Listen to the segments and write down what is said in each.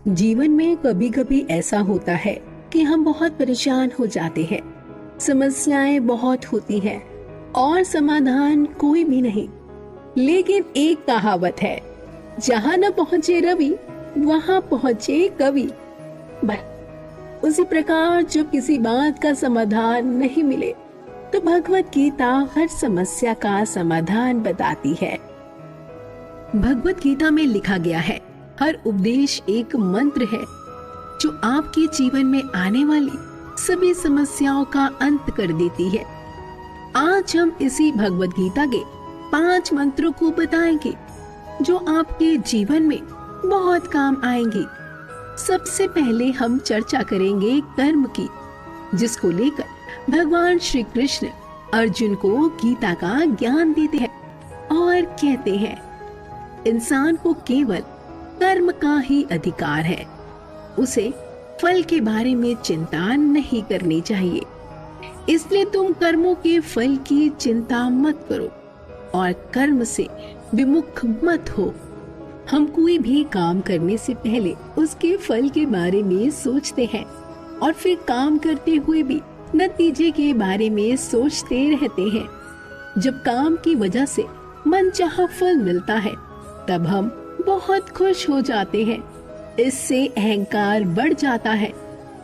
जीवन में कभी कभी ऐसा होता है कि हम बहुत परेशान हो जाते हैं। समस्याएं बहुत होती हैं और समाधान कोई भी नहीं। लेकिन एक कहावत है, जहां न पहुंचे रवि वहां पहुंचे कवि। बस उसी प्रकार जब किसी बात का समाधान नहीं मिले तो भगवत गीता हर समस्या का समाधान बताती है। भगवत गीता में लिखा गया है, हर उपदेश एक मंत्र है जो आपके जीवन में आने वाली सभी समस्याओं का अंत कर देती है। आज हम इसी भगवत गीता के 5 मंत्रों को बताएंगे जो आपके जीवन में बहुत काम आएंगे। सबसे पहले हम चर्चा करेंगे कर्म की, जिसको लेकर भगवान श्री कृष्ण अर्जुन को गीता का ज्ञान देते हैं और कहते हैं, इंसान को केवल कर्म का ही अधिकार है, उसे फल के बारे में चिंता नहीं करनी चाहिए। इसलिए तुम कर्मों के फल की चिंता मत करो और कर्म से विमुख मत हो। हम कोई भी काम करने से पहले उसके फल के बारे में सोचते हैं और फिर काम करते हुए भी नतीजे के बारे में सोचते रहते हैं। जब काम की वजह से मनचाहा फल मिलता है तब हम बहुत खुश हो जाते हैं, इससे अहंकार बढ़ जाता है।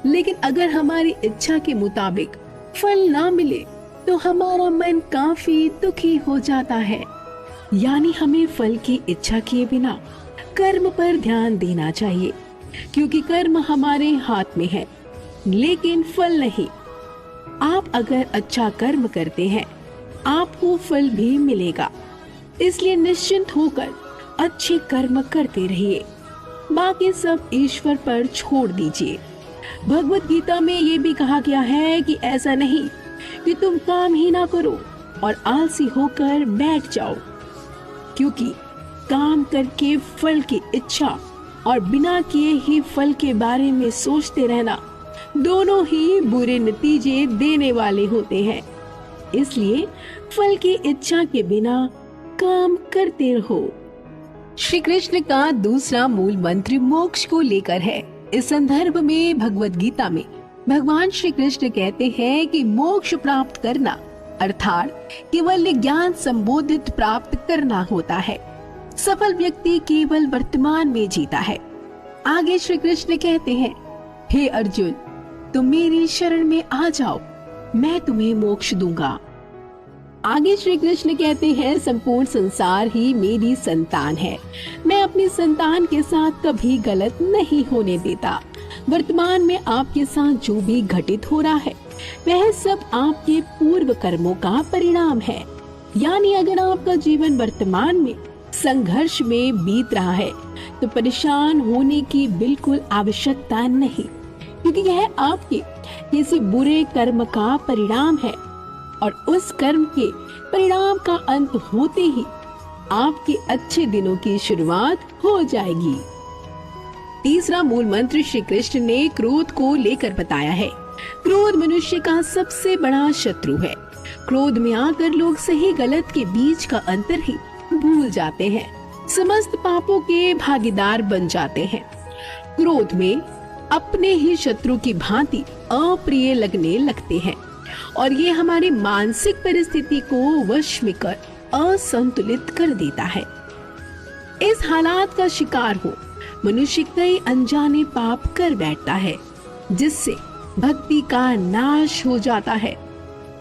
लेकिन अगर हमारी इच्छा के मुताबिक फल ना मिले तो हमारा मन काफी दुखी हो जाता है। यानी हमें फल की इच्छा किए बिना कर्म पर ध्यान देना चाहिए, क्योंकि कर्म हमारे हाथ में है लेकिन फल नहीं। आप अगर अच्छा कर्म करते हैं आपको फल भी मिलेगा, इसलिए निश्चिंत होकर अच्छे कर्म करते रहिए, बाकी सब ईश्वर पर छोड़ दीजिए। भगवत गीता में ये भी कहा गया है कि ऐसा नहीं कि तुम काम ही ना करो और आलसी होकर बैठ जाओ, क्योंकि काम करके फल की इच्छा और बिना किए ही फल के बारे में सोचते रहना दोनों ही बुरे नतीजे देने वाले होते हैं। इसलिए फल की इच्छा के बिना काम करते रहो। श्री कृष्ण का दूसरा मूल मंत्र मोक्ष को लेकर है। इस संदर्भ में भगवत गीता में भगवान श्री कृष्ण कहते हैं कि मोक्ष प्राप्त करना अर्थात केवल ज्ञान संबोधित प्राप्त करना होता है। सफल व्यक्ति केवल वर्तमान में जीता है। आगे श्री कृष्ण कहते हैं, हे अर्जुन, तुम मेरी शरण में आ जाओ, मैं तुम्हें मोक्ष दूंगा। आगे श्री कृष्ण कहते हैं, संपूर्ण संसार ही मेरी संतान है, मैं अपनी संतान के साथ कभी गलत नहीं होने देता। वर्तमान में आपके साथ जो भी घटित हो रहा है वह सब आपके पूर्व कर्मों का परिणाम है। यानी अगर आपका जीवन वर्तमान में संघर्ष में बीत रहा है तो परेशान होने की बिल्कुल आवश्यकता नहीं, क्योंकि यह आपके किसी बुरे कर्म का परिणाम है और उस कर्म के परिणाम का अंत होते ही आपके अच्छे दिनों की शुरुआत हो जाएगी। तीसरा मूल मंत्र श्री कृष्ण ने क्रोध को लेकर बताया है। क्रोध मनुष्य का सबसे बड़ा शत्रु है। क्रोध में आकर लोग सही गलत के बीच का अंतर ही भूल जाते हैं, समस्त पापों के भागीदार बन जाते हैं। क्रोध में अपने ही शत्रु की भांति अप्रिय लगने लगते हैं और ये हमारी मानसिक परिस्थिति को वश में कर असंतुलित कर देता है। इस हालात का शिकार हो मनुष्य कई अनजाने पाप कर बैठता है, जिससे भक्ति का नाश हो जाता है।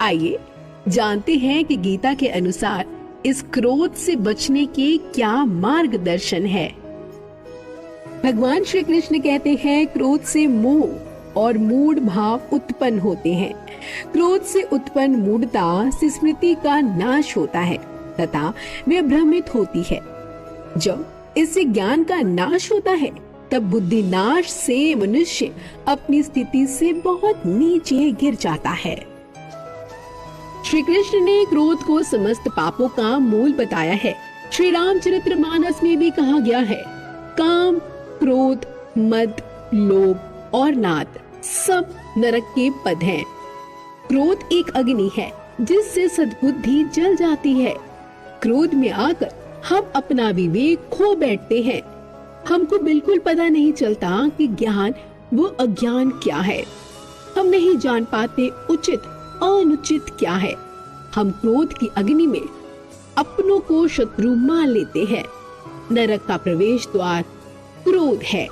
आइए जानते हैं कि गीता के अनुसार इस क्रोध से बचने के क्या मार्गदर्शन है। भगवान श्री कृष्ण कहते हैं, क्रोध से मोह और मूढ़ भाव उत्पन्न होते हैं। क्रोध से उत्पन्न मूढ़ता से स्मृति का नाश होता है तथा वह भ्रमित होती है। जब इससे ज्ञान का नाश होता है तब बुद्धि नाश से मनुष्य अपनी स्थिति से बहुत नीचे गिर जाता है। श्री कृष्ण ने क्रोध को समस्त पापों का मूल बताया है। श्री रामचरितमानस में भी कहा गया है, काम, क्रोध, मद, लोभ और नाद सब नरक के पद हैं। क्रोध एक अग्नि है जिससे सद्बुद्धि जल जाती है। क्रोध में आकर हम अपना विवेक खो बैठते हैं। हमको बिल्कुल पता नहीं चलता कि ज्ञान वो अज्ञान क्या है। हम नहीं जान पाते उचित अनुचित क्या है। हम क्रोध की अग्नि में अपनों को शत्रु मान लेते हैं। नरक का प्रवेश द्वार क्रोध है।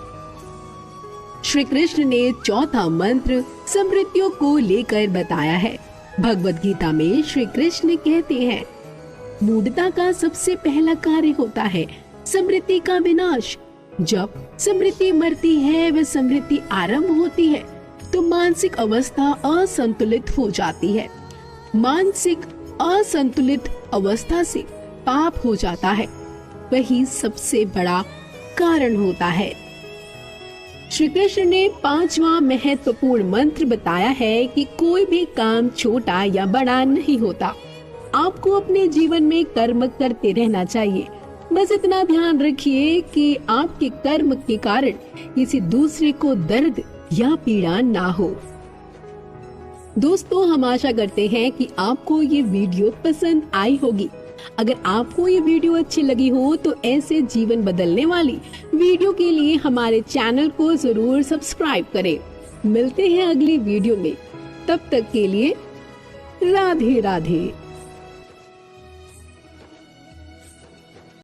श्री कृष्ण ने चौथा मंत्र समृद्धियों को लेकर बताया है। भगवत गीता में श्री कृष्ण कहते हैं, मूढ़ता का सबसे पहला कार्य होता है समृद्धि का विनाश। जब समृद्धि मरती है व समृद्धि आरंभ होती है तो मानसिक अवस्था असंतुलित हो जाती है। मानसिक असंतुलित अवस्था से पाप हो जाता है, वही सबसे बड़ा कारण होता है। श्री कृष्ण ने पांचवा महत्वपूर्ण मंत्र बताया है कि कोई भी काम छोटा या बड़ा नहीं होता। आपको अपने जीवन में कर्म करते रहना चाहिए। बस इतना ध्यान रखिए कि आपके कर्म के कारण किसी दूसरे को दर्द या पीड़ा ना हो। दोस्तों, हम आशा करते हैं कि आपको ये वीडियो पसंद आई होगी। अगर आपको ये वीडियो अच्छी लगी हो तो ऐसे जीवन बदलने वाली वीडियो के लिए हमारे चैनल को जरूर सब्सक्राइब करें। मिलते हैं अगली वीडियो में, तब तक के लिए राधे राधे।